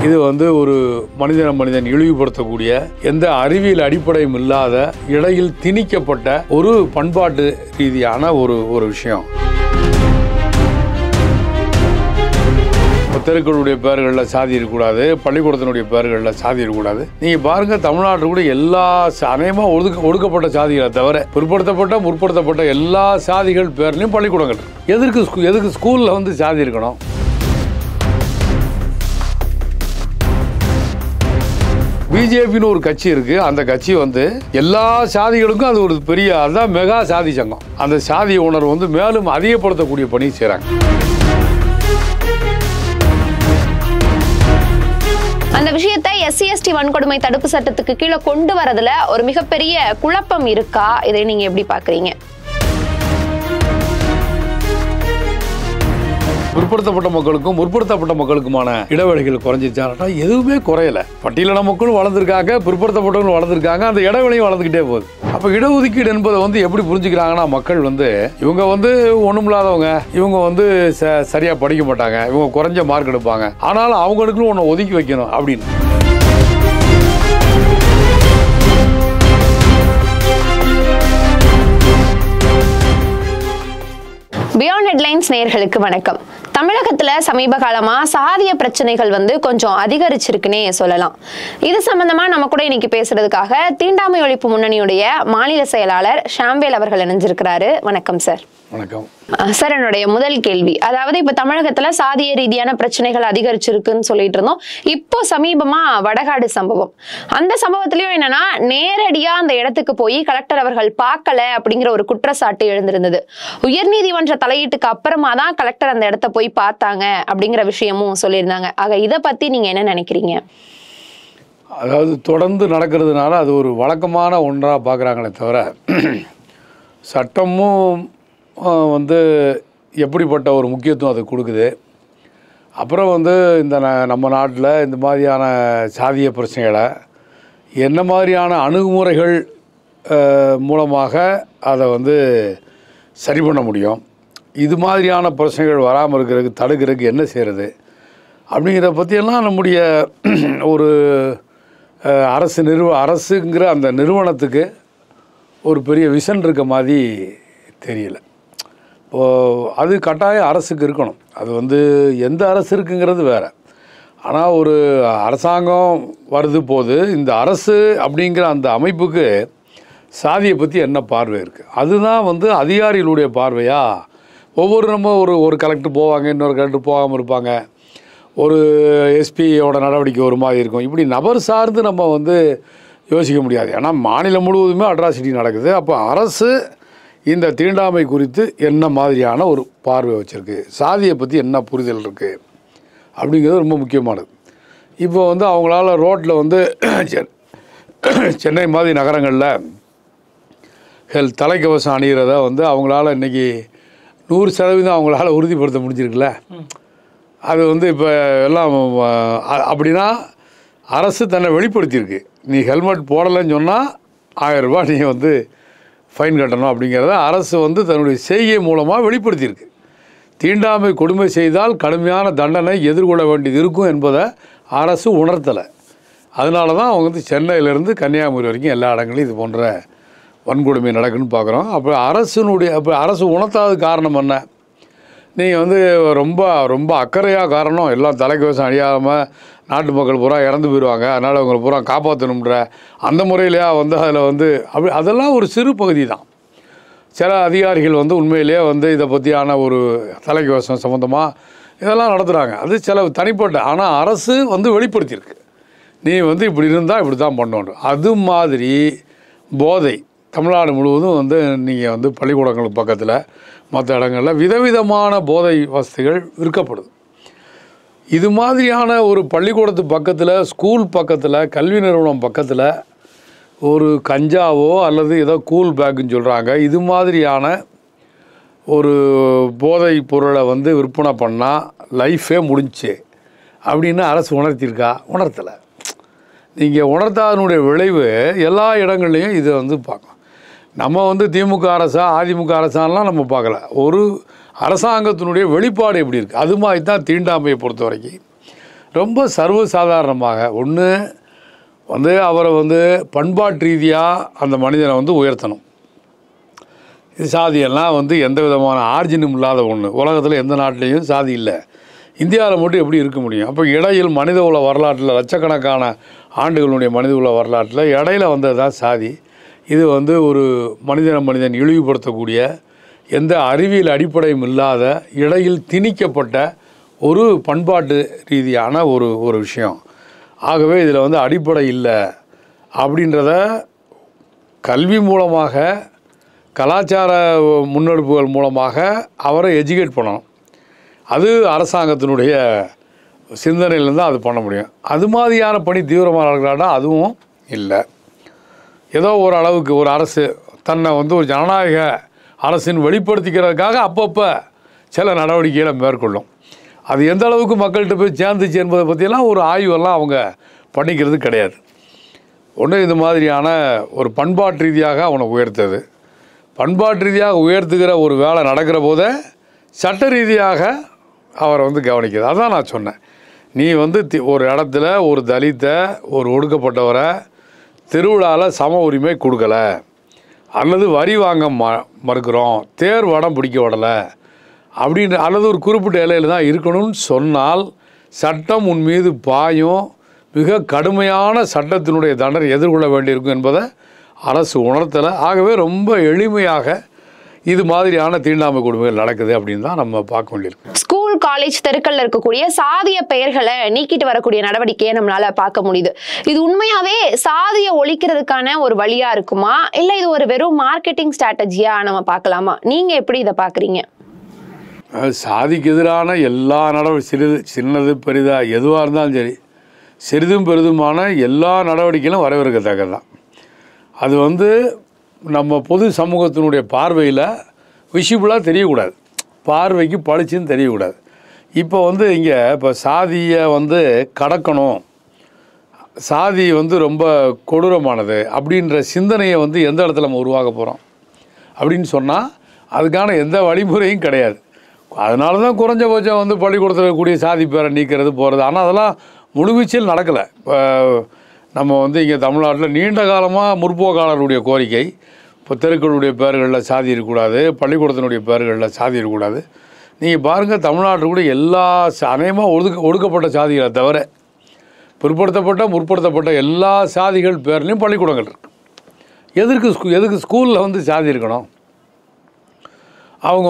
இது வந்து ஒரு மனிதன் இழிவுபடுத்தக்கூடிய எந்த அறிவியல் அடிப்படையும் இல்லாத இடையில் திணிக்கப்பட்ட ஒரு பண்பாட்டு ரீதியான ஒரு விஷயம். தெருக்களுடைய பெயர்களில் சாதி இருக்கக்கூடாது, பள்ளிக்கூடத்தினுடைய பெயர்களில் சாதி இருக்கக்கூடாது. நீங்கள் பாருங்கள், தமிழ்நாட்டில் கூட எல்லா அநேகமாக ஒடுக்கப்பட்ட சாதிகளை தவிர முற்படுத்தப்பட்ட எல்லா சாதிகள் பேர்லையும் பள்ளிக்கூடங்கள். எதுக்கு ஸ்கூலில் வந்து சாதி இருக்கணும்? பிஜேபின்னு ஒரு கட்சி இருக்குது. அந்த கட்சி வந்து எல்லா சாதிகளுக்கும் அது ஒரு பெரிய, அதுதான் மெகா சாதி சங்கம். அந்த சாதி உணர்வு வந்து மேலும் அதிகப்படுத்தக்கூடிய பணி செய்கிறாங்க. அந்த விஷயத்தை SC/ST வன்கொடுமை தடுப்பு சட்டத்துக்கு கீழே கொண்டு வரதுல ஒரு மிகப்பெரிய குழப்பம் இருக்கா? இதை நீங்க எப்படி பாக்குறீங்க? முற்படுத்தப்பட்ட மக்களுக்குமான இடைவெளிகள் குறைஞ்சிச்சானா? எதுவுமே குறையல. பட்டியலின மக்களும் வளர்ந்துருக்காங்க, பிற்படுத்தப்பட்டவங்களும் வளர்ந்துருக்காங்க, அந்த இடைவெளியும் வளர்ந்துக்கிட்டே போகுது. அப்போ இடஒதுக்கீடு என்பதை வந்து எப்படி புரிஞ்சுக்கிறாங்கன்னா, மக்கள் வந்து இவங்க வந்து ஒன்றும் இல்லாதவங்க, இவங்க வந்து சரியா படிக்க மாட்டாங்க, இவங்க குறைஞ்ச மார்க் எடுப்பாங்க, ஆனாலும் அவங்களுக்குன்னு ஒன்று ஒதுக்கி வைக்கணும் அப்படின்னு. பியாண்ட் ஹெட்லைன்ஸ் நேயர்களுக்கு வணக்கம். தமிழகத்துல சமீப காலமா சாதிய பிரச்சனைகள் வந்து கொஞ்சம் அதிகரிச்சிருக்குன்னே சொல்லலாம். இது சம்பந்தமா நம்ம கூட இன்னைக்கு பேசுறதுக்காக தீண்டாமை ஒழிப்பு முன்னணியுடைய மாநில செயலாளர் ஷாம்வேல் அவர்கள் இணைஞ்சிருக்கிறாரு. வணக்கம் சார். வணக்கம் சார். என்னுடைய முதல் கேள்வி, அதாவது இப்ப தமிழகத்துல சாதிய ரீதியான பிரச்சனைகள் அதிகரிச்சிருக்குன்னு சொல்லிட்டு இருந்தோம். இப்போ சமீபமா வடகாடு சம்பவம், அந்த சம்பவத்திலயும் என்னன்னா நேரடியா அந்த இடத்துக்கு போய் கலெக்டர் அவர்கள் பார்க்கல அப்படிங்கிற ஒரு குற்றச்சாட்டு எழுந்திருந்தது. உயர்நீதிமன்ற தலையீட்டுக்கு அப்புறமா தான் கலெக்டர் அந்த இடத்த போய் பார்த்தாங்க அப்படிங்கிற விஷயமும் சொல்லியிருந்தாங்க. ஆக இதை பத்தி நீங்க என்ன நினைக்கிறீங்க? அதாவது தொடர்ந்து நடக்கிறதுனால அது ஒரு வழக்கமான ஒன்றாக பார்க்குறாங்களே தவிர, சட்டமும் வந்து எப்படிப்பட்ட ஒரு முக்கியத்துவம் அது கொடுக்குது. அப்புறம் வந்து இந்த நம்ம நாட்டில் இந்த மாதிரியான சாதிய பிரச்சனைகளை என்ன மாதிரியான அணுகுமுறைகள் மூலமாக அதை வந்து சரி பண்ண முடியும், இது மாதிரியான பிரச்சனைகள் வராமல் இருக்கிறதுக்கு தடுக்கிறதுக்கு என்ன செய்கிறது அப்படிங்கிறத பற்றியெல்லாம் நம்முடைய ஒரு அரசுங்கிற அந்த நிறுவனத்துக்கு ஒரு பெரிய விஷன் இருக்க மாதிரி தெரியல. அது கட்டாயம் அரசுக்கு இருக்கணும். அது வந்து எந்த அரசு இருக்குங்கிறது வேறு. ஆனால் ஒரு அரசாங்கம் வருது போது இந்த அரசு அப்படிங்கிற அந்த அமைப்புக்கு சாதியை பற்றி என்ன பார்வை இருக்குது, அதுதான் வந்து அதிகாரிகளுடைய பார்வையாக. நம்ம ஒரு கலெக்டர் போவாங்க, இன்னொரு கலெக்டர் போகாமல் இருப்பாங்க, ஒரு எஸ்பியோட நடவடிக்கை ஒரு மாதிரி இருக்கும். இப்படி நபர் சார்ந்து நம்ம வந்து யோசிக்க முடியாது. ஏன்னா மாநிலம் முழுவதுமே அட்ராசிட்டி நடக்குது. அப்போ அரசு இந்த தீண்டாமை குறித்து என்ன மாதிரியான ஒரு பார்வை வச்சுருக்கு, சாதியை பற்றி என்ன புரிதல் இருக்குது அப்படிங்கிறது ரொம்ப முக்கியமானது. இப்போ வந்து அவங்களால ரோட்டில் வந்து சென்னை மாதிரி நகரங்களில் தலைக்கவசம் அணிகிறத வந்து அவங்களால இன்றைக்கி 100% அவங்களால உறுதிப்படுத்த முடிஞ்சிருக்குல்ல. அது வந்து இப்போ எல்லாம் அப்படின்னா அரசு தன்னை வெளிப்படுத்தியிருக்கு. நீ ஹெல்மெட் போடலைன்னு சொன்னால் 1000 ரூபா நீ வந்து ஃபைன் கட்டணும் அப்படிங்கிறத அரசு வந்து தன்னுடைய செய்கை மூலமாக வெளிப்படுத்தியிருக்கு. தீண்டாமை கொடுமை செய்தால் கடுமையான தண்டனை எதிர்கொள்ள வேண்டியது இருக்கும் என்பதை அரசு உணர்த்தலை. அதனால தான் அவங்க வந்து சென்னையிலேருந்து கன்னியாகுமரி வரைக்கும் எல்லா இடங்களையும் இது போன்ற வன்கொடுமை நடக்குன்னு பார்க்குறோம். அப்போ அரசு உணர்த்தாத காரணம் என்ன? நீங்கள் வந்து ரொம்ப அக்கறையாக காரணம் எல்லாம் தலைக்கவசம் அணியாமல் நாட்டு மக்கள் பூரா இறந்து போயிடுவாங்க, அதனால் அவங்களை பூரா காப்பாற்றணுன்ற அந்த முறையிலேயே வந்து அதில் வந்து அதெல்லாம் ஒரு சிறு பகுதி தான். சில அதிகாரிகள் வந்து உண்மையிலேயே வந்து இதை பற்றியான ஒரு தலைக்கவசம் சம்மந்தமாக இதெல்லாம் நடத்துகிறாங்க. அது சில தனிப்பட்ட, ஆனால் அரசு வந்து வெளிப்படுத்தியிருக்கு, நீ வந்து இப்படி இருந்தால் இப்படி தான் பண்ணணும். அது மாதிரி போதை தமிழ்நாடு முழுவதும் வந்து நீங்கள் வந்து பள்ளிக்கூடங்களுக்கு பக்கத்தில் மற்ற இடங்களில் விதவிதமான போதை வசதிகள் விற்கப்படுது. இது மாதிரியான ஒரு பள்ளிக்கூடத்து பக்கத்தில், ஸ்கூல் பக்கத்தில், கல்வி நிறுவனம் பக்கத்தில் ஒரு கஞ்சாவோ அல்லது ஏதோ கூல் பேக்குன்னு சொல்கிறாங்க, இது மாதிரியான ஒரு போதை பொருளை வந்து விற்பனை பண்ணால் லைஃபே முடிஞ்சு அப்படின்னு அரசு உணர்த்தியிருக்கா? உணர்த்தலை. நீங்கள் உணர்த்தாதனுடைய விளைவு எல்லா இடங்கள்லையும் இதை வந்து பார்க்கலாம். நம்ம வந்து திமுக அரசா அதிமுக அரசாலாம் நம்ம பார்க்கல, ஒரு அரசாங்கத்தினுடைய வெளிப்பாடு எப்படி இருக்குது அது மாதிரி தான் தீண்டாமையை பொறுத்த வரைக்கும் ரொம்ப சர்வசாதாரணமாக ஒன்று வந்து அவரை வந்து பண்பாட்டு ரீதியாக அந்த மனிதனை வந்து உயர்த்தணும். இது சாதியெல்லாம் வந்து எந்த விதமான ஆர்ஜினும் இல்லாத ஒன்று. உலகத்தில் எந்த நாட்டிலையும் சாதி இல்லை, இந்தியாவில் மட்டும் எப்படி இருக்க முடியும்? அப்போ இடையில் மனித உள்ள வரலாற்றில் லட்சக்கணக்கான ஆண்டுகளுடைய மனித உள்ள வரலாற்றில் இடையில வந்தது தான் சாதி. இது வந்து ஒரு மனிதன் இழிவுபடுத்தக்கூடிய எந்த அறிவியல் அடிப்படையும் இல்லாத இடையில் திணிக்கப்பட்ட ஒரு பண்பாட்டு ரீதியான ஒரு விஷயம். ஆகவே இதில் வந்து அடிப்படை இல்லை அப்படின்றத கல்வி மூலமாக, கலாச்சார முன்னெடுப்புகள் மூலமாக அவரை எஜுகேட் பண்ணணும். அது அரசாங்கத்தினுடைய சிந்தனையிலேருந்து அது பண்ண முடியும். அது மாதிரியான பணி தீவிரமாக இருக்கிறாடா அதுவும் இல்லை. ஏதோ ஒரு அளவுக்கு ஒரு அரசு தன்னை வந்து ஒரு ஜனநாயக அரசின் வெளிப்படுத்திக்கிறதுக்காக அப்பப்போ சில நடவடிக்கைகளை மேற்கொள்ளும். அது எந்த அளவுக்கு மக்கள்கிட்ட போய் சேர்ந்துச்சு என்பதை பற்றியெல்லாம் ஒரு ஆய்வெல்லாம் அவங்க பண்ணிக்கிறது கிடையாது. ஒன்று இது மாதிரியான ஒரு பண்பாட்டு ரீதியாக அவனை உயர்த்தது, பண்பாட்டு ரீதியாக உயர்த்துகிற ஒரு வேலை நடக்கிற போதே சட்ட ரீதியாக அவரை வந்து கவனிக்கிறது. அதான் நான் சொன்னேன், நீ வந்து ஒரு இடத்துல ஒரு தலித்தை, ஒரு ஒடுக்கப்பட்டவரை திருவிழாவில் சம உரிமை கொடுக்கலை, அல்லது வரி வாங்க மறுக்கிறோம், தேர் வடம் பிடிக்க விடலை அப்படின்ற, அல்லது ஒரு குறிப்பிட்ட எல்லையில் தான் இருக்கணும்னு சொன்னால் சட்டம் உன் மீது பாயும், மிக கடுமையான சட்டத்தினுடைய தண்டனை எதிர்கொள்ள வேண்டியிருக்கும் என்பதை அரசு உணர்த்தலை. ஆகவே ரொம்ப எளிமையாக இது மாதிரியான தீண்டாமை கொடுமைகள் நடக்குது அப்படின்னு தான் நம்ம பார்க்க வேண்டியிருக்கு. ஸ்கூல், காலேஜ், தெருக்கள்ல இருக்கக்கூடிய சாதிய பெயர்களை நீக்கிட்டு வரக்கூடிய நடவடிக்கையை நம்மளால பார்க்க முடியுது. இது உண்மையாவே சாதியை ஒழிக்கிறதுக்கான ஒரு வழியா இருக்குமா, இல்ல இது ஒரு வெறும் மார்க்கெட்டிங் ஸ்ட்ராட்டஜியா நம்ம பார்க்கலாமா? நீங்க எப்படி இதை பாக்குறீங்க? சாதிக்கு எதிரான எல்லா சின்னது பெரிதாக எதுவாக இருந்தாலும் சரி, சிறிதும் பெரிதுமான எல்லா நடவடிக்கைகளும் வரவேற்கத்தக்கது தான். அது வந்து நம்ம பொது சமூகத்தினுடைய பார்வையில் விஷிபிளாக தெரியக்கூடாது, பார்வைக்கு பளிச்சுன்னு தெரியக்கூடாது. இப்போ வந்து இங்கே சாதியை வந்து கடக்கணும், சாதி வந்து ரொம்ப கொடூரமானது அப்படின்ற சிந்தனையை வந்து எந்த இடத்துல நம்ம உருவாக்க போகிறோம் அப்படின்னு சொன்னால் அதுக்கான எந்த வழிமுறையும் கிடையாது. அதனால தான் குறைஞ்சபட்சம் வந்து பள்ளிக்கூடத்தில் இருக்கக்கூடிய சாதி பேரை நீக்கிறது போகிறது. ஆனால் அதெல்லாம் முழுவீச்சில் நடக்கலை. இப்போ நம்ம வந்து இங்கே தமிழ்நாட்டில் நீண்ட காலமாக முற்போக்காளர்களுடைய கோரிக்கை, இப்போ தெருக்களுடைய பேர்களில் சாதி இருக்கக்கூடாது, பள்ளிக்கூடத்தினுடைய பேர்களில் சாதி இருக்கக்கூடாது. நீங்கள் பாருங்கள், தமிழ்நாட்டில் கூட எல்லா அநேகமாக ஒடுக்கப்பட்ட சாதிகளை தவிர முற்படுத்தப்பட்ட எல்லா சாதிகள் பேர்லேயும் பள்ளிக்கூடங்கள் இருக்குது. எதுக்கு ஸ்கூலில் வந்து சாதி இருக்கணும்? அவங்க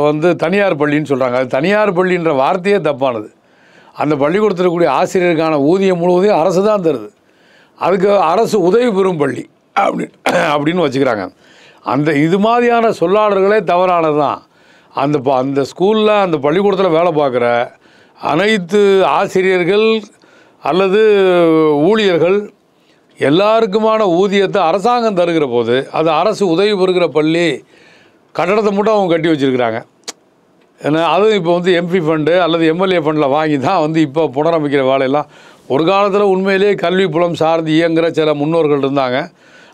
வந்து தனியார் பள்ளின்னு சொல்கிறாங்க. அது தனியார் பள்ளின்ற வார்த்தையே தப்பானது. அந்த பள்ளிக்கூடத்தில் இருக்கக்கூடிய ஆசிரியருக்கான ஊதியம் முழுவதையும் அரசு தான் தருது. அதுக்கு அரசு உதவி பெறும் பள்ளி அப்படின்னு வச்சுக்கிறாங்க. இது மாதிரியான சொல்லாடல்களே தவறானது தான். அந்த ஸ்கூலில், அந்த பள்ளிக்கூடத்தில் வேலை பார்க்குற அனைத்து ஆசிரியர்கள் அல்லது ஊழியர்கள் எல்லாருக்குமான ஊதியத்தை அரசாங்கம் தருகிற போது அது அரசு உதவி பெறுகிற பள்ளி கட்டடத்தை மட்டும் அவங்க கட்டி வச்சுருக்கிறாங்க. ஏன்னா அதுவும் இப்போ வந்து எம்பி ஃபண்டு அல்லது எம்எல்ஏ ஃபண்டில் வாங்கி தான் வந்து இப்போ புனரமைக்கிற வேலையெல்லாம். ஒரு காலத்தில் உண்மையிலேயே கல்வி புலம் சார்ந்து இயங்குகிற சில முன்னோர்கள் இருந்தாங்க,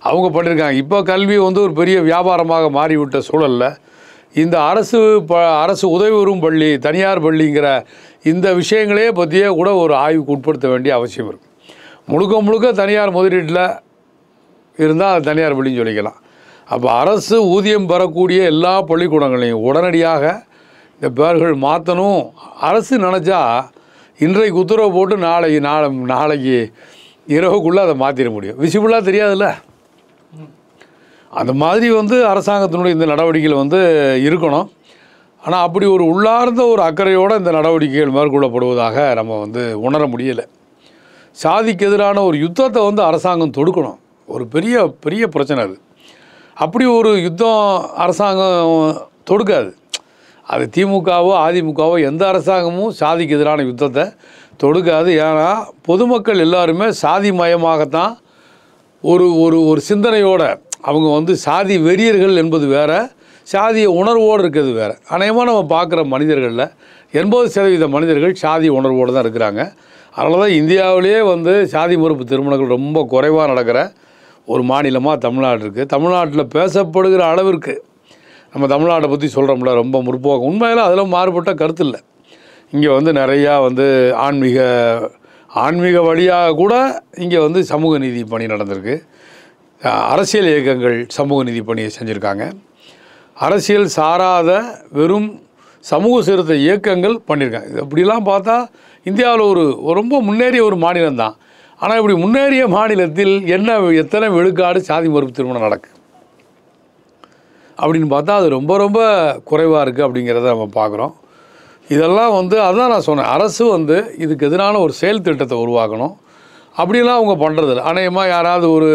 அவங்க பண்ணியிருக்காங்க. இப்போ கல்வி வந்து ஒரு பெரிய வியாபாரமாக மாறிவிட்ட சூழலில் இந்த அரசு உதவி பெறும் பள்ளி, தனியார் பள்ளிங்கிற இந்த விஷயங்களே பற்றியே கூட ஒரு ஆய்வுக்கு உட்படுத்த வேண்டிய அவசியம் இருக்குது. முழுக்க தனியார் முதலீட்டில் இருந்தால் அது தனியார் பள்ளின்னு சொல்லிக்கலாம். அப்போ அரசு ஊதியம் பெறக்கூடிய எல்லா பள்ளிக்கூடங்களையும் உடனடியாக இந்த பேர்கள் மாற்றணும். அரசு நினச்சா இன்றைக்கு உத்தரவு போட்டு நாளைக்கு இரவுக்குள்ளே அதை மாற்றிட முடியும். விசிபிளாக தெரியாதுல்ல. அந்த மாதிரி வந்து அரசாங்கத்தினுடைய இந்த நடவடிக்கைகள் வந்து இருக்கணும். ஆனால் அப்படி ஒரு உள்ளார்ந்த ஒரு அக்கறையோடு இந்த நடவடிக்கைகள் மேற்கொள்ளப்படுவதாக நம்ம வந்து உணர முடியலை. சாதிக்கு எதிரான ஒரு யுத்தத்தை வந்து அரசாங்கம் தொடுக்கணும். ஒரு பெரிய பிரச்சனை அது. அப்படி ஒரு யுத்தம் அரசாங்கம் தொடுக்காது. அது திமுகவோ அதிமுகவோ எந்த அரசாங்கமும் சாதிக்கு எதிரான யுத்தத்தை தொடுக்காது. ஏன்னா பொதுமக்கள் எல்லாருமே சாதி மயமாகத்தான் ஒரு சிந்தனையோடு அவங்க வந்து சாதி வெறியர்கள் என்பது வேறு, சாதிய உணர்வோடு இருக்கிறது வேறு. அநேகமாக நம்ம பார்க்குற மனிதர்களில் 80% மனிதர்கள் சாதி உணர்வோடு தான் இருக்கிறாங்க. அதனால தான் இந்தியாவிலேயே வந்து சாதி மறுப்பு திருமணங்கள் ரொம்ப குறைவாக நடக்கிற ஒரு மாநிலமாக தமிழ்நாடு இருக்குது. தமிழ்நாட்டில் பேசப்படுகிற அளவிற்கு நம்ம தமிழ்நாட்டை பற்றி சொல்கிறோம்ல, ரொம்ப முற்போக்கு. உண்மையில் அதில் மாறுபட்ட கருத்து இல்லை. இங்கே வந்து நிறையா வந்து ஆன்மீக வழியாக கூட இங்கே வந்து சமூக நீதி பணி நடந்திருக்கு. அரசியல் இயக்கங்கள் சமூக நீதி பணியை செஞ்சுருக்காங்க. அரசியல் சாராத வெறும் சமூக சீர்திருத்த இயக்கங்கள் பண்ணியிருக்காங்க. இது அப்படிலாம் பார்த்தா இந்தியாவில் ஒரு ரொம்ப முன்னேறிய ஒரு மாநிலம் தான். ஆனால் இப்படி முன்னேறிய மாநிலத்தில் எத்தனை விழுக்காடு சாதி மறுப்பு திருமணம் நடக்கு அப்படின்னு பார்த்தா அது ரொம்ப ரொம்ப குறைவாக இருக்குது அப்படிங்கிறத நம்ம பார்க்குறோம். இதெல்லாம் வந்து அதான் நான் சொன்னேன், அரசு வந்து இதுக்கு எதிரான ஒரு செயல் திட்டத்தை உருவாக்கணும். அப்படிலாம் அவங்க பண்ணுறதில்ல. அநேகமாக யாராவது ஒரு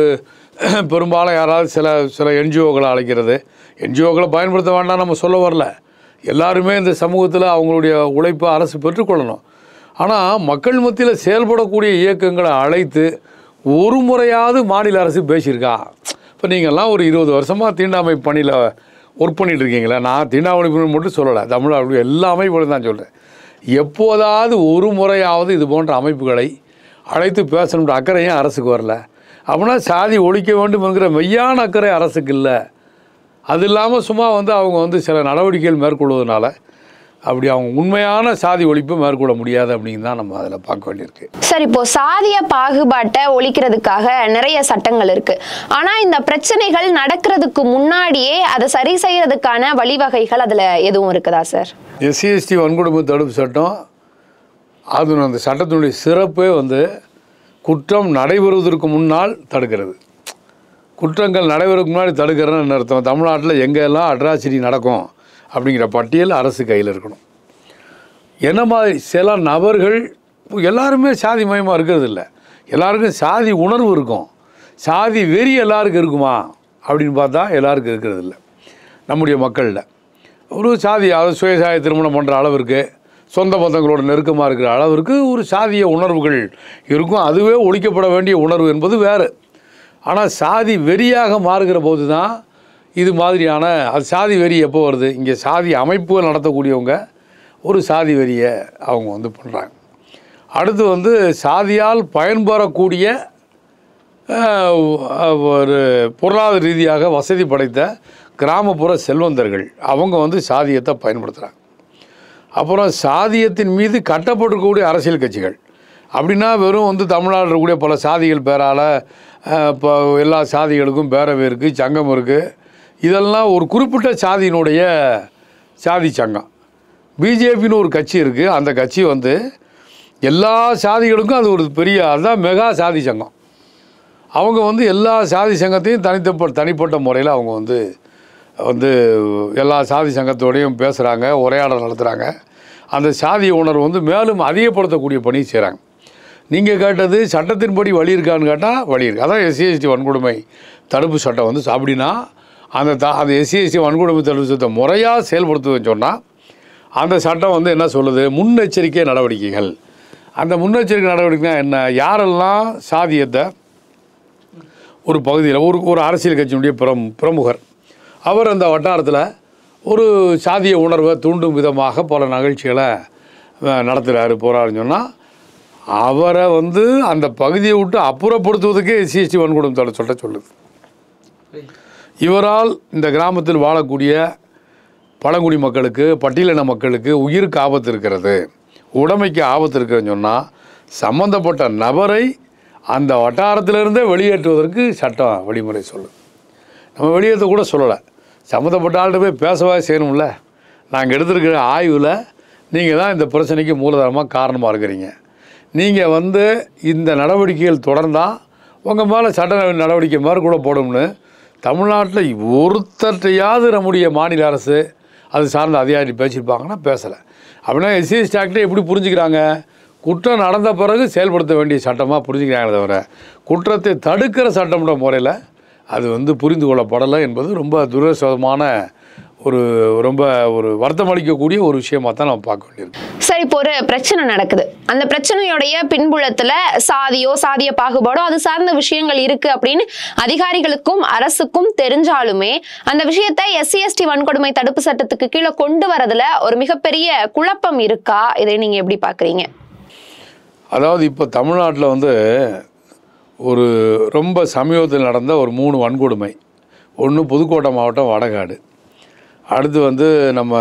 பெரும்பாலும் யாராவது சில என்ஜிஓக்களை அழைக்கிறது, என்ஜிஓக்களை பயன்படுத்த வேண்டாம் நம்ம சொல்ல வரல. எல்லாருமே இந்த சமூகத்தில் அவங்களுடைய உழைப்பை அரசு பெற்றுக்கொள்ளணும். ஆனால் மக்கள் மத்தியில் செயல்படக்கூடிய இயக்கங்களை அழைத்து ஒரு முறையாவது மாநில அரசு பேசியிருக்கா? இப்போ நீங்கள்லாம் ஒரு 20 வருஷமாக தீண்டாமை பணியில் ஒர்க் பண்ணிகிட்டு இருக்கீங்களா? நான் தீண்டாமை பணி மட்டும் சொல்லலை, தமிழ்நாடு எல்லா அமைப்புகளும் தான் சொல்கிறேன். எப்போதாவது ஒரு முறையாவது இது போன்ற அமைப்புகளை அழைத்து பேசணுன்ற அக்கறையும் அரசுக்கு வரல. அப்படின்னா சாதி ஒழிக்க வேண்டும் என்கிற மெய்யான அக்கறை அரசுக்கு இல்லை. அது இல்லாமல் சும்மா வந்து அவங்க வந்து சில நடவடிக்கைகள் மேற்கொள்வதனால அப்படி அவங்க உண்மையான சாதி ஒழிப்பு மேற்கொள்ள முடியாது அப்படின்னு தான் நம்ம அதில் பார்க்க வேண்டியிருக்கு. சார், இப்போ சாதிய பாகுபாட்டை ஒழிக்கிறதுக்காக நிறைய சட்டங்கள் இருக்கு. ஆனா இந்த பிரச்சனைகள் நடக்கிறதுக்கு முன்னாடியே அதை சரி செய்யறதுக்கான வழிவகைகள் அதுல எதுவும் இருக்குதா சார்? SC/ST வன்கொடுமை தடுப்பு சட்டம், அது அந்த சட்டத்தினுடைய சிறப்பே வந்து குற்றம் நடைபெறுவதற்கு முன்னால் தடுக்கிறது. குற்றங்கள் நடைபெறதுக்கு முன்னாடி தடுக்கிறதுன்னு அர்த்தம். தமிழ்நாட்டில் எங்கெல்லாம் அட்ராசிட்டி நடக்கும் அப்படிங்கிற பட்டியல் அரசு கையில் இருக்கணும். என்ன மாதிரி சில நபர்கள் எல்லாருமே சாதி மயமாக இருக்கிறது இல்லை, எல்லாருக்கும் சாதி உணர்வு இருக்கும். சாதி வெறி எல்லாருக்கும் இருக்குமா அப்படின்னு பார்த்தா எல்லாருக்கும் இருக்கிறது இல்லை. நம்முடைய மக்களில் ஒரு சாதி, அதாவது சுயசாய திருமணம் பண்ணுற அளவிற்கு, சொந்த பந்தங்களோட நெருக்கமாக இருக்கிற அளவிற்கு ஒரு சாதிய உணர்வுகள் இருக்கும். அதுவே ஒழிக்கப்பட வேண்டிய உணர்வு என்பது வேறு. ஆனால் சாதி வெறியாக மாறுகிற போது தான் இது மாதிரியான அது சாதி வெறி எப்போ வருது? இங்கே சாதி அமைப்புகள் நடத்தக்கூடியவங்க ஒரு சாதி வெறியை அவங்க வந்து பண்ணுறாங்க. அடுத்து வந்து சாதியால் பயன்பெறக்கூடிய ஒரு பொருளாதார ரீதியாக வசதி படைத்த கிராமப்புற செல்வந்தர்கள் அவங்க வந்து சாதியத்தை பயன்படுத்துகிறாங்க. அப்புறம் சாதியத்தின் மீது கட்டப்பட்டிருக்கக்கூடிய அரசியல் கட்சிகள், அப்படின்னா வெறும் வந்து தமிழ்நாட்டில் இருக்கக்கூடிய பல சாதிகள் பேரால் இப்போ எல்லா சாதிகளுக்கும் பேரவை இருக்குது, சங்கம் இருக்குது. இதெல்லாம் ஒரு குறிப்பிட்ட சாதியினுடைய சாதி சங்கம். பிஜேபின்னு ஒரு கட்சி இருக்குது, அந்த கட்சி வந்து எல்லா சாதிகளுக்கும் அது ஒரு பெரிய, அதுதான் மெகா சாதி சங்கம். அவங்க வந்து எல்லா சாதி சங்கத்தையும் தனிப்பட்ட முறையில் அவங்க வந்து எல்லா சாதி சங்கத்தோடையும் பேசுகிறாங்க, உரையாடல் நடத்துகிறாங்க. அந்த சாதிய உணர்வு வந்து மேலும் அதிகப்படுத்தக்கூடிய பணி செய்கிறாங்க. நீங்கள் கேட்டது சட்டத்தின்படி வழி இருக்கான்னு கேட்டால் வழி இருக்குது. அதான் SC/ST வன்கொடுமை தடுப்பு சட்டம் வந்து அப்படின்னா அந்த SC/ST வன்கொடுமை தடுப்பு சட்டத்தை முறையாக செயல்படுத்துவதுன்னு சொன்னால் அந்த சட்டம் வந்து என்ன சொல்லுது? முன்னெச்சரிக்கை நடவடிக்கைகள். அந்த முன்னெச்சரிக்கை நடவடிக்கைனா என்ன? யாரெல்லாம் சாதியத்தை ஒரு பகுதியில் ஒரு அரசியல் கட்சியினுடைய பிரமுகர் அவர் அந்த வட்டாரத்தில் ஒரு சாதிய உணர்வை தூண்டும் விதமாக பல நிகழ்ச்சிகளை நடத்துகிறாரு, போகிறாருன்னு சொன்னால் அவரை வந்து அந்த பகுதியை விட்டு அப்புறப்படுத்துவதற்கே SC/ST வன்கொடுமை தடுப்பு சட்டம் சொல்லுது. இவரால் இந்த கிராமத்தில் வாழக்கூடிய பழங்குடி மக்களுக்கு, பட்டியலின மக்களுக்கு உயிருக்கு ஆபத்து இருக்கிறது, உடைமைக்கு ஆபத்து இருக்கிறதுன்னு சொன்னால் சம்பந்தப்பட்ட நபரை அந்த வட்டாரத்திலிருந்தே வெளியேற்றுவதற்கு சட்டம் வழிமுறை சொல்லுது. நம்ம வெளியேற்ற கூட சொல்லலை, சம்மந்தப்பட்ட ஆள்கிட்ட போய் பேசவே செய்யணும்ல. நாங்கள் எடுத்துருக்கிற ஆய்வில் நீங்கள் தான் இந்த பிரச்சனைக்கு மூலதனமாக காரணமாக இருக்கிறீங்க, நீங்கள் வந்து இந்த நடவடிக்கைகள் தொடர்ந்தால் உங்கள் மேலே சட்ட நடவடிக்கை மேற்கொள்ள போடும்னு தமிழ்நாட்டில் ஒருத்தரையாவது நம்முடைய மாநில அரசு அது சார்ந்த அதிகாரி பேசியிருப்பாங்கன்னா பேசலை. அப்படின்னா SC/ST ஆக்டை எப்படி புரிஞ்சுக்கிறாங்க? குற்றம் நடந்த பிறகு செயல்படுத்த வேண்டிய சட்டமாக புரிஞ்சுக்கிறாங்களே தவிர குற்றத்தை தடுக்கிற சட்டம்ன்ற முறையில் அது வந்து புரிந்து கொள்ளப்படலை என்பது ரொம்ப துரதிர்ஷ்டமான ரொம்ப வருத்தம் அளிக்கக்கூடிய ஒரு விஷயமாக தான் நம்ம பார்க்க வேண்டியிருக்கு. சரி, இப்போ ஒரு பிரச்சனை நடக்குது, அந்த பிரச்சனையுடைய பின்புலத்துல சாதியோ சாதிய பாகுபாடோ அது சார்ந்த விஷயங்கள் இருக்கு அப்படின்னு அதிகாரிகளுக்கும் அரசுக்கும் தெரிஞ்சாலுமே அந்த விஷயத்தை SC/ST வன்கொடுமை தடுப்பு சட்டத்துக்கு கீழே கொண்டு வரதுல ஒரு மிகப்பெரிய குழப்பம் இருக்கா? இதை நீங்க எப்படி பாக்குறீங்க? அதாவது இப்போ தமிழ்நாட்டில் வந்து ஒரு ரொம்ப சமீபத்தில் நடந்த ஒரு 3 வன்கொடுமை. ஒன்று புதுக்கோட்டை மாவட்டம் வடகாடு, அடுத்து வந்து நம்ம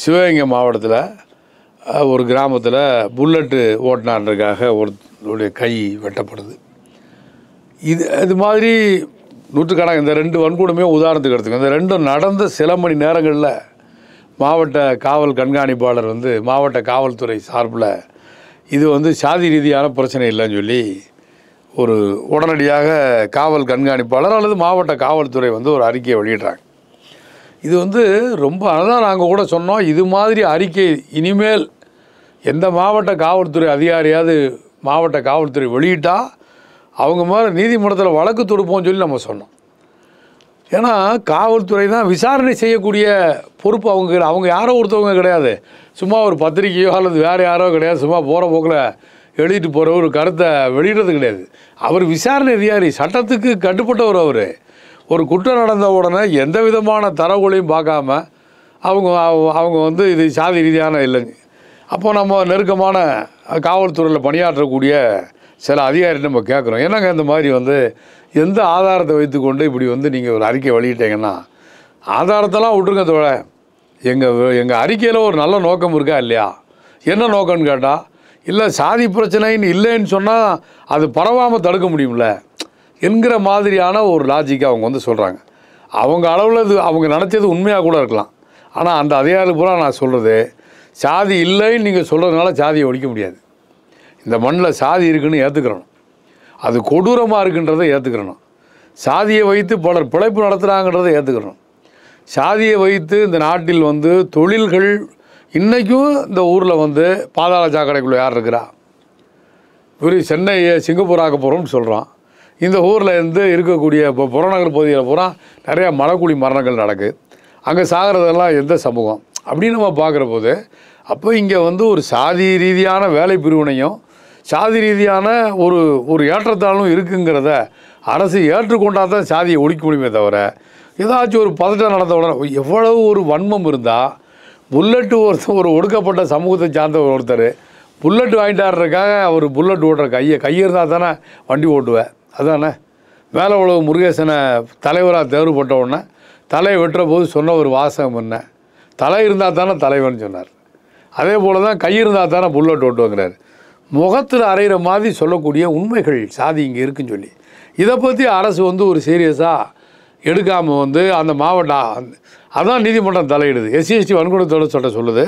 சிவகங்கை மாவட்டத்தில் ஒரு கிராமத்தில் புல்லட்டு ஓட்டினான்றதுக்காக ஒருடைய கை வெட்டப்படுது. இது மாதிரி நூற்றுக்கணக்கான இந்த 2 வன்கொடுமே உதாரணத்துக்கு எடுத்துக்கோங்க. இந்த 2 நடந்த சில மணி நேரங்களில் மாவட்ட காவல் கண்காணிப்பாளர் மாவட்ட காவல்துறை சார்பில் இது சாதி ரீதியான பிரச்சனை இல்லைன்னு சொல்லி ஒரு உடனடியாக காவல் கண்காணிப்பாளர் அல்லது மாவட்ட காவல்துறை ஒரு அறிக்கையை வெளியிடுறாங்க. இது ரொம்ப அதான் நாங்கள் கூட சொன்னோம், இது மாதிரி அறிக்கை இனிமேல் எந்த மாவட்ட காவல்துறை அதிகாரியாவது மாவட்ட காவல்துறை வெளியிட்டால் அவங்க மேலே நீதிமன்றத்தில் வழக்கு தொடுப்போம்னு சொல்லி நம்ம சொன்னோம். ஏன்னா காவல்துறை தான் விசாரணை செய்யக்கூடிய பொறுப்பு அவங்க யாரோ ஒருத்தவங்க கிடையாது. சும்மா ஒரு பத்திரிக்கையோ அல்லது வேறு யாரோ கிடையாது. சும்மா போகிற போக்கில் எழுதிட்டு போகிற ஒரு கருத்தை வெளியிடுறது கிடையாது. அவர் விசாரணை அதிகாரி, சட்டத்துக்கு கட்டுப்பட்டவர். அவர் ஒரு குற்றம் நடந்த உடனே எந்த விதமான தரவுகளையும் பார்க்காம அவங்க இது சாதி ரீதியான இல்லைங்க. அப்போ நம்ம நெருக்கமான காவல்துறையில் பணியாற்றக்கூடிய சில அதிகாரிகிட்ட நம்ம கேட்குறோம், என்னங்க இந்த மாதிரி எந்த ஆதாரத்தை வைத்துக்கொண்டு இப்படி நீங்கள் ஒரு அறிக்கை வெளியிட்டீங்கன்னா, ஆதாரத்தெல்லாம் விட்டுருங்க தோழ, எங்கள் அறிக்கையில் ஒரு நல்ல நோக்கம் இருக்கா இல்லையா? என்ன நோக்கம்னு கேட்டால், இல்லை சாதி பிரச்சனைன்னு இல்லைன்னு சொன்னால் அது பரவாமல் தடுக்க முடியும்ல என்கிற மாதிரியான ஒரு லாஜிக்கை அவங்க சொல்கிறாங்க. அவங்க அளவில் அவங்க நினச்சது உண்மையாக கூட இருக்கலாம். ஆனால் அந்த அதிகாரி பூரா நான் சொல்கிறது, சாதி இல்லைன்னு நீங்கள் சொல்கிறதுனால சாதியை ஒழிக்க முடியாது. இந்த மண்ணில் சாதி இருக்குன்னு ஏற்றுக்கிறணும், அது கொடூரமாக இருக்குன்றதை ஏற்றுக்கிறணும். சாதியை வைத்து பலர் பிழைப்பு நடத்துகிறாங்கன்றதை ஏற்றுக்கிறணும். சாதியை வைத்து இந்த நாட்டில் தொழில்கள் இன்றைக்கும் இந்த ஊரில் பாதாள சாக்கடைக்குள்ளே யார் இருக்கிறா? இவர் சென்னையை சிங்கப்பூர் ஆக்க போகிறோம்னு சொல்கிறான். இந்த ஊரில் இருக்கக்கூடிய இப்போ புறநகர் பகுதியில் பூரா நிறையா மலைக்குழி மரணங்கள் நடக்குது. அங்கே சாகிறதெல்லாம் எந்த சமூகம் அப்படின்னு நம்ம பார்க்குற போது, அப்போ இங்கே ஒரு சாதி ரீதியான வேலை பிரிவினையும் சாதி ரீதியான ஒரு ஏற்றத்தாழ்வும் இருக்குங்கிறத அரசு ஏற்றுக்கொண்டால் தான் சாதியை ஒழிக்க முடியுமே தவிர, ஏதாச்சும் ஒரு பதட்டம் நடந்த உடனே எவ்வளவு ஒரு வன்மம் இருந்தால், புல்லட்டு ஒரு ஒடுக்கப்பட்ட சமூகத்தை சார்ந்த ஒருத்தர் புல்லட்டு வாங்கிட்டாருக்காக அவர் புல்லட் ஓட்டுற கை இருந்தால் தானே வண்டி ஓட்டுவேன். அதானே மேலே உலக முருகேசனை தலைவராக தேர்வுப்பட்ட உடனே தலையை வெட்டுற போது சொன்ன ஒரு வாசகம் என்ன, தலை இருந்தால் தானே தலைவன் சொன்னார். அதே போல் தான் கை இருந்தால் தானே புல்லட் ஓட்டுவாங்கிறார். முகத்தில் அறையிற மாதிரி சொல்லக்கூடிய உண்மைகள் சாதி இங்கே இருக்குன்னு சொல்லி, இதை பற்றி அரசு ஒரு சீரியஸாக எடுக்காமல் அந்த மாவட்டம் அதான் நீதிமன்றம் தலையிடுது. SC/ST வன்கொடுமை சட்டம் சொல்லுது,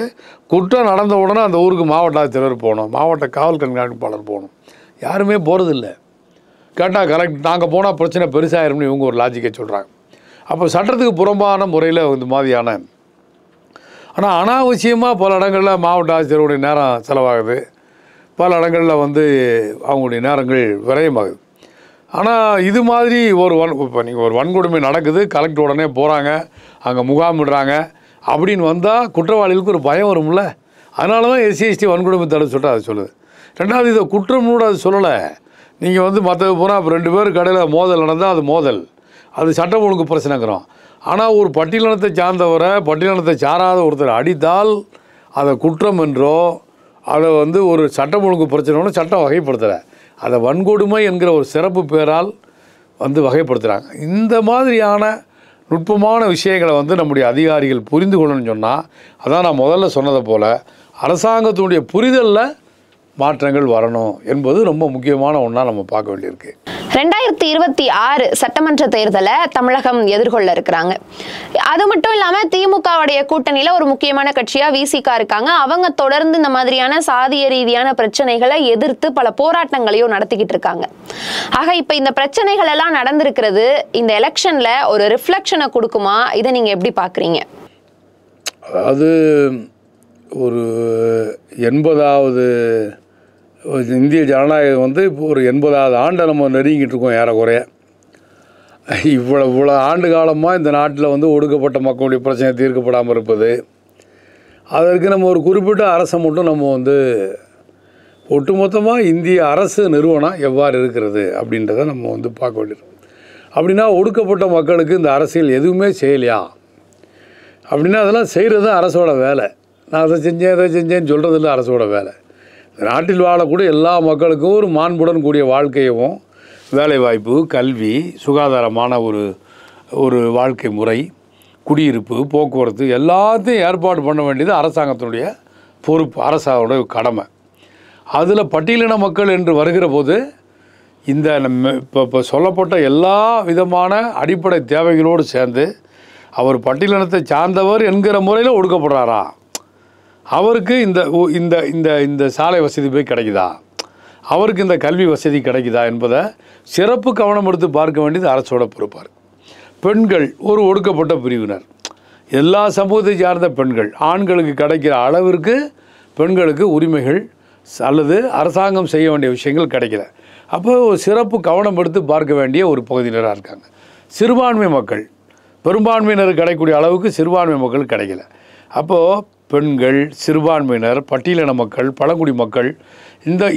குற்றம் நடந்த உடனே அந்த ஊருக்கு மாவட்ட ஆட்சியர் போகணும், மாவட்ட காவல் கண்காணிப்பாளர் போகணும். யாருமே போகிறதில்ல. கேட்டால் கரெக்ட், நாங்கள் போனால் பிரச்சனை பெருசாகிரும்னு இவங்க ஒரு லாஜிக்கை சொல்கிறாங்க. அப்போ சட்டத்துக்கு புறம்பான முறையில் இந்த மாதிரியான, ஆனால் அனாவசியமாக பல இடங்களில் மாவட்ட ஆட்சியருடைய நேரம் செலவாகுது, பல இடங்களில் அவங்களுடைய நேரங்கள் விரயமாகுது. ஆனால் இது மாதிரி இப்போ நீங்கள் ஒரு வன்கொடுமை நடக்குது, கலெக்டர் உடனே போகிறாங்க, அங்கே முகாமிடுறாங்க அப்படின்னு வந்தால் குற்றவாளிகளுக்கு ஒரு பயம் வரும்ல. அதனால தான் SC/ST வன்கொடுமை தடுப்பு சொல்லிட்டு அதை சொல்லுது. ரெண்டாவது, இதை குற்றம்னு அது சொல்லலை. நீங்கள் மற்றது போனால் இப்போ 2 பேர் கடையில் மோதல் நடந்தால் அது மோதல், அது சட்டம் ஒழுங்கு பிரச்சனைங்கிறோம். ஆனால் ஒரு பட்டியலினத்தை சார்ந்தவரை பட்டியலினத்தை சாராத ஒருத்தர் அடித்தால் அதை குற்றம் என்றோ அதை ஒரு சட்டம் ஒழுங்கு பிரச்சனை சட்டம் வகைப்படுத்துகிற அதை வன்கொடுமை என்கிற ஒரு சிறப்பு பேரால் வகைப்படுத்துகிறாங்க. இந்த மாதிரியான நுட்பமான விஷயங்களை நம்முடைய அதிகாரிகள் புரிந்து கொள்ளணும்னு சொன்னால், அதான் நான் முதல்ல சொன்னதை போல் அரசாங்கத்தினுடைய புரிதலில் மாற்றங்கள் வரணும் என்பது ரொம்ப முக்கியமான ஒன்றா நம்ம பார்க்க வேண்டியிருக்கு. 2026 சட்டமன்ற தேர்தலை தமிழகம் எதிர்கொள்ள இருக்கிறாங்க. அது மட்டும் இல்லாமல் திமுகவுடைய கூட்டணியில் ஒரு முக்கியமான கட்சியாக VCK இருக்காங்க. அவங்க தொடர்ந்து இந்த மாதிரியான சாதிய ரீதியான பிரச்சனைகளை எதிர்த்து பல போராட்டங்களையும் நடத்திக்கிட்டு இருக்காங்க. ஆக இப்போ இந்த பிரச்சனைகள் எல்லாம் நடந்திருக்கிறது இந்த எலெக்ஷனில் ஒரு ரிஃப்ளெக்ஷனை கொடுக்குமா? இதை நீங்கள் எப்படி பார்க்குறீங்க? அது ஒரு 80வது இந்திய ஜனநாயகம் இப்போ ஒரு 80வது ஆண்டை நம்ம நெருங்கிட்டு இருக்கோம் ஏறக்குறைய. இவ்வளோ ஆண்டு காலமாக இந்த நாட்டில் ஒடுக்கப்பட்ட மக்களுடைய பிரச்சனை தீர்க்கப்படாமல் இருப்பது, அதற்கு நம்ம ஒரு குறிப்பிட்ட அரசை மட்டும் நம்ம ஒட்டுமொத்தமாக இந்திய அரசு நிறுவனம் எவ்வாறு இருக்கிறது அப்படின்றத நம்ம பார்க்க வேண்டியிருக்கோம். அப்படின்னா ஒடுக்கப்பட்ட மக்களுக்கு இந்த அரசியல் எதுவுமே செய்யலையா அப்படின்னா அதெல்லாம் செய்கிறது தான் அரசோட வேலை. நான் அதை செஞ்சேன்னு சொல்கிறதில்ல அரசோட வேலை. நாட்டில் வாழக்கூடிய எல்லா மக்களுக்கும் ஒரு மாண்புடன் கூடிய வாழ்க்கையும் வேலைவாய்ப்பு, கல்வி, சுகாதாரமான ஒரு வாழ்க்கை முறை, குடியிருப்பு, போக்குவரத்து எல்லாத்தையும் ஏற்பாடு பண்ண வேண்டியது அரசாங்கத்தினுடைய பொறுப்பு, அரசாங்கோட கடமை. அதில் பட்டியலின மக்கள் என்று வருகிற போது இந்த நம்ம இப்போ சொல்லப்பட்ட எல்லா விதமான அடிப்படை தேவைகளோடு சேர்ந்து அவர் பட்டியலினத்தை சார்ந்தவர் என்கிற முறையில் ஒடுக்கப்படுறாரா, அவருக்கு இந்த இந்த இந்த இந்த சாலை வசதி போய் கிடைக்குதா, அவருக்கு இந்த கல்வி வசதி கிடைக்குதா என்பதை சிறப்பு கவனம் எடுத்து பார்க்க வேண்டியது அரசோட பொறுப்பார். பெண்கள் ஒரு ஒடுக்கப்பட்ட பிரிவினர், எல்லா சமூகத்தை சார்ந்த பெண்கள், ஆண்களுக்கு கிடைக்கிற அளவிற்கு பெண்களுக்கு உரிமைகள் அல்லது அரசாங்கம் செய்ய வேண்டிய விஷயங்கள் கிடைக்கல. அப்போ ஒரு சிறப்பு கவனம் எடுத்து பார்க்க வேண்டிய ஒரு பகுதியினராக இருக்காங்க. சிறுபான்மை மக்கள், பெரும்பான்மையினர் கிடைக்கக்கூடிய அளவுக்கு சிறுபான்மை மக்கள் கிடைக்கல. அப்போது பெண்கள், சிறுபான்மையினர், பட்டியலின மக்கள், பழங்குடி மக்கள்,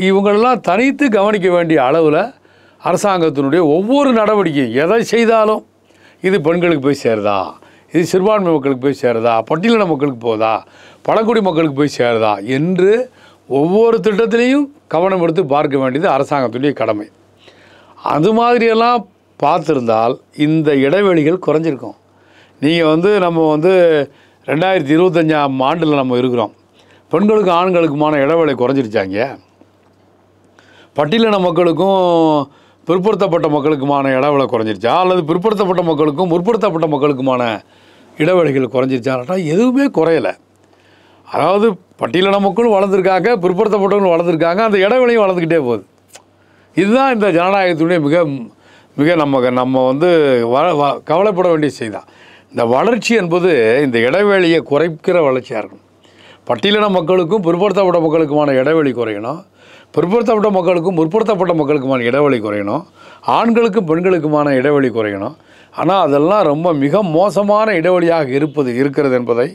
இவங்களெல்லாம் தனித்து கவனிக்க வேண்டிய அளவில் அரசாங்கத்தினுடைய ஒவ்வொரு நடவடிக்கையும் எதை செய்தாலும் இது பெண்களுக்கு போய் சேருதா, இது சிறுபான்மை மக்களுக்கு போய் சேருதா, பட்டியலின மக்களுக்கு போதா, பழங்குடி மக்களுக்கு போய் சேருதா என்று ஒவ்வொரு திட்டத்திலையும் கவனம் எடுத்து பார்க்க வேண்டியது அரசாங்கத்துடைய கடமை. அது மாதிரியெல்லாம் பார்த்துருந்தால் இந்த இடைவெளிகள் குறைஞ்சிருக்கும். நீங்கள் நம்ம 2025ஆம் ஆண்டில் நம்ம இருக்கிறோம். பெண்களுக்கும் ஆண்களுக்குமான இடைவெளி குறைஞ்சிருச்சாங்க. பட்டியலின மக்களுக்கும் பிற்படுத்தப்பட்ட மக்களுக்குமான இடைவெளி குறைஞ்சிருச்சா, அல்லது பிற்படுத்தப்பட்ட மக்களுக்கும் முற்படுத்தப்பட்ட மக்களுக்குமான இடைவெளிகள் குறைஞ்சிருச்சான்ட்டா எதுவுமே குறையலை. அதாவது பட்டியலின மக்களும் வளர்ந்துருக்காங்க, பிற்படுத்தப்பட்டவங்களும் வளர்ந்துருக்காங்க, அந்த இடைவெளியும் வளர்ந்துக்கிட்டே போகுது. இதுதான் இந்த ஜனநாயகத்தினுடைய மிக மிக நம்ம கவலைப்பட வேண்டிய செய்தி தான். இந்த வளர்ச்சி என்பது இந்த இடைவெளியை குறைக்கிற வளர்ச்சியாக இருக்கணும். பட்டியலின மக்களுக்கும் பிற்படுத்தப்பட்ட மக்களுக்குமான இடைவெளி குறையணும், பிற்படுத்தப்பட்ட மக்களுக்கும் முற்படுத்தப்பட்ட மக்களுக்குமான இடைவெளி குறையணும், ஆண்களுக்கும் பெண்களுக்குமான இடைவெளி குறையணும். ஆனால் அதெல்லாம் ரொம்ப மிக மோசமான இடைவெளியாக இருக்கிறது என்பதை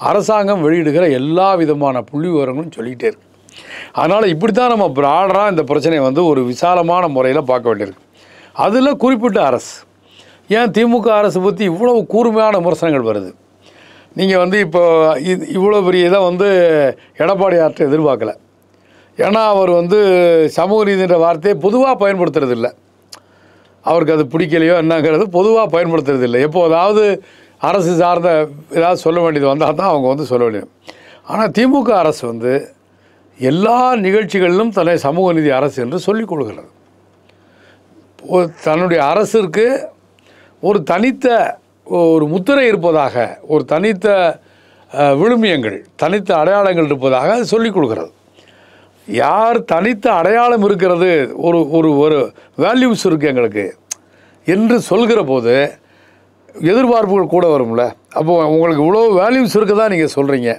அரசாங்கம் வெளியிடுகிற எல்லா விதமான புள்ளி விவரங்களும் சொல்லிக்கிட்டே இருக்கு. அதனால் இப்படி தான் நம்ம ப்ராடராக இந்த பிரச்சனையை ஒரு விசாலமான முறையில் பார்க்க வேண்டியிருக்கு. அதில் குறிப்பிட்ட அரசு, ஏன் திமுக அரசு பற்றி இவ்வளவு கூர்மையான விமர்சனங்கள் வருது? நீங்கள் இப்போ இவ்வளோ பெரிய இதை எடப்பாடியார்ட்ட எதிர்பார்க்கலை. ஏன்னா அவர் சமூக நீதின்ற வார்த்தையை பொதுவாக பயன்படுத்துறது இல்லை. அவருக்கு அது பிடிக்கலையோ என்னங்கிறது பொதுவாக பயன்படுத்துறது இல்லை. எப்போதாவது அரசு சார்ந்த ஏதாவது சொல்ல வேண்டியது வந்தால் தான் அவங்க சொல்ல வேண்டியது. ஆனால் திமுக அரசு எல்லா நிகழ்ச்சிகளிலும் தன்னை சமூக நீதி அரசு என்று சொல்லிக் கொள்கிறது. தன்னுடைய அரசிற்கு ஒரு தனித்த ஒரு முத்திரை இருப்பதாக, ஒரு தனித்த விழுமியங்கள், தனித்த அடையாளங்கள் இருப்பதாக அது சொல்லிக் கொடுக்கிறது. யார் தனித்த அடையாளம் இருக்கிறது, ஒரு ஒரு ஒரு வேல்யூஸ் இருக்குது எங்களுக்கு என்று சொல்கிற போது எதிர்பார்ப்புகள் கூட வரும்ல. அப்போது உங்களுக்கு இவ்வளோ வேல்யூஸ் இருக்குதா நீங்கள் சொல்கிறீங்க,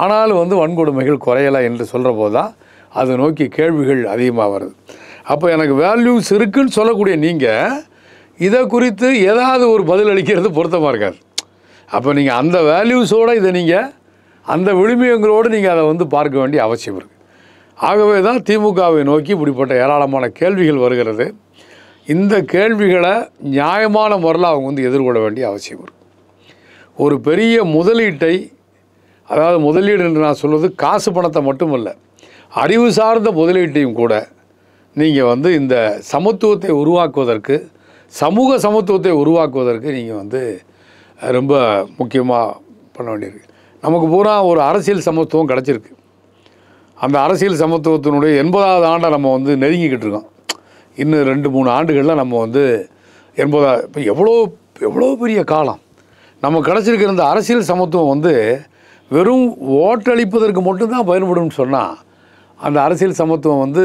ஆனாலும் வன்கொடுமைகள் குறையலை என்று சொல்கிற போது தான் அதை நோக்கி கேள்விகள் அதிகமாக வருது. அப்போ எனக்கு வேல்யூஸ் இருக்குன்னு சொல்லக்கூடிய நீங்கள் இதை குறித்து ஏதாவது ஒரு பதில் அளிக்கிறது பொருத்தமாக இருக்காது. அப்போ நீங்கள் அந்த வேல்யூஸோடு இதை நீங்கள் அந்த விழுமியங்களோடு நீங்கள் அதை பார்க்க வேண்டிய அவசியம் இருக்குது. ஆகவே தான் திமுகவை நோக்கி இப்படிப்பட்ட ஏராளமான கேள்விகள் வருகிறது. இந்த கேள்விகளை நியாயமான முறையில் அவங்க எதிர்கொள்ள வேண்டிய அவசியம் இருக்குது. ஒரு பெரிய முதலீட்டை, அதாவது முதலீடு என்று நான் சொல்வது காசு பணத்தை மட்டுமல்ல, அறிவு சார்ந்த முதலீட்டையும் கூட நீங்கள் இந்த சமத்துவத்தை உருவாக்குவதற்கு, சமூக சமத்துவத்தை உருவாக்குவதற்கு நீங்கள் ரொம்ப முக்கியமாக பண்ண வேண்டியிருக்கு. நமக்கு பூரா ஒரு அரசியல் சமத்துவம் கிடச்சிருக்கு. அந்த அரசியல் சமத்துவத்தினுடைய 80வது ஆண்டை நம்ம நெருங்கிக்கிட்டு இருக்கோம். இன்னும் 2-3 ஆண்டுகளில் நம்ம 80 இப்போ எவ்வளோ பெரிய காலம் நம்ம கிடச்சிருக்கிற இந்த அரசியல் சமத்துவம் வெறும் ஓட்டளிப்பதற்கு மட்டும்தான் பயன்படும்னு சொன்னால் அந்த அரசியல் சமத்துவம்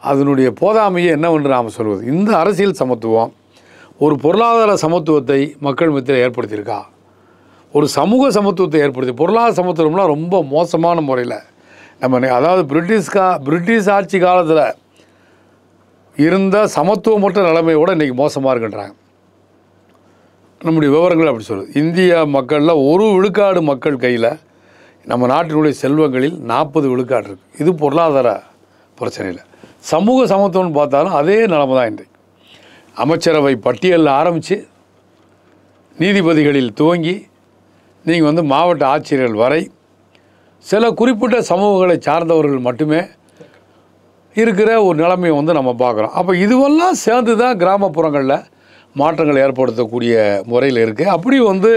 அதனுடைய போதாமையை என்னவென்று நாம் சொல்வது? இந்த அரசியல் சமத்துவம் ஒரு பொருளாதார சமத்துவத்தை மக்கள் மத்தியில் ஏற்படுத்தியிருக்கா? ஒரு சமூக சமத்துவத்தை ஏற்படுத்தி, பொருளாதார சமத்துவம்லாம் ரொம்ப மோசமான முறையில் அதாவது பிரிட்டிஷ் ஆட்சி காலத்தில் இருந்த சமத்துவமற்ற நிலைமையோடு இன்றைக்கி மோசமாக இருக்குன்றாங்க. நம்முடைய விவரங்கள் அப்படி சொல்லுது. இந்திய மக்களில் 1 விழுக்காடு மக்கள் கையில் நம்ம நாட்டினுடைய செல்வங்களில் 40 விழுக்காடு இருக்குது. இது பொருளாதார பிரச்சனையில். சமூக சமத்துவம்னு பார்த்தாலும் அதே நிலைமை தான் இன்றைக்கு. அமைச்சரவை பட்டியலில் ஆரம்பித்து நீதிபதிகளில் துவங்கி நீங்கள் மாவட்ட ஆட்சியர்கள் வரை சில குறிப்பிட்ட சமூகங்களை சார்ந்தவர்கள் மட்டுமே இருக்கிற ஒரு நிலைமையை நம்ம பார்க்குறோம். அப்போ இதுவெல்லாம் சேர்ந்து தான் கிராமப்புறங்களில் மாற்றங்கள் ஏற்படுத்தக்கூடிய முறையில் இருக்குது. அப்படி வந்து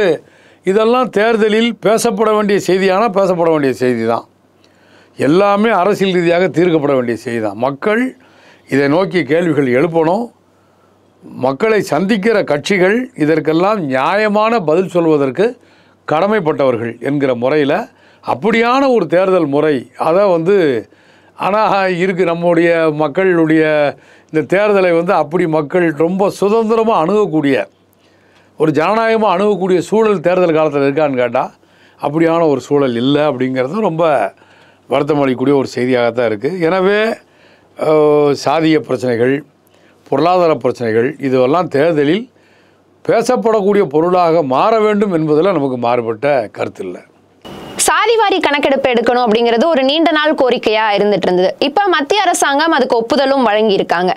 இதெல்லாம் தேர்தலில் பேசப்பட வேண்டிய செய்தியானால் பேசப்பட வேண்டிய செய்தி தான். எல்லாமே அரசியல் ரீதியாக தீர்க்கப்பட வேண்டிய செய்தி தான். மக்கள் இதை நோக்கி கேள்விகள் எழுப்பணும். மக்களை சந்திக்கிற கட்சிகள் இதற்கெல்லாம் நியாயமான பதில் சொல்வதற்கு கடமைப்பட்டவர்கள் என்கிற முறையில் அப்படியான ஒரு தேர்தல் முறை அதை வந்து ஆனால் இருக்குது. நம்முடைய மக்களுடைய இந்த தேர்தலை வந்து அப்படி மக்கள் ரொம்ப சுதந்திரமாக அணுகக்கூடிய ஒரு ஜனநாயகமாக அணுகக்கூடிய சூழல் தேர்தல் காலத்தில் இருக்கான்னு கேட்டால் அப்படியான ஒரு சூழல் இல்லை அப்படிங்கிறது ரொம்ப வருத்தம் அளிக்கக்கூடிய ஒரு செய்தியாகத்தான் இருக்குது. எனவே சாதிய பிரச்சனைகள், பொருளாதார பிரச்சனைகள் இதுவெல்லாம் தேர்தலில் பேசப்படக்கூடிய பொருளாக மாற வேண்டும் என்பதில் நமக்கு மாறுபட்ட கருத்து இல்லை. சாதிவாரி கணக்கெடுப்பு எடுக்கணும் அப்படிங்கிறது ஒரு நீண்ட நாள் கோரிக்கையா இருந்துட்டு இருந்தது. இப்ப மத்திய அரசாங்கம் அதுக்கு ஒப்புதலும் வழங்கி இருக்காங்க.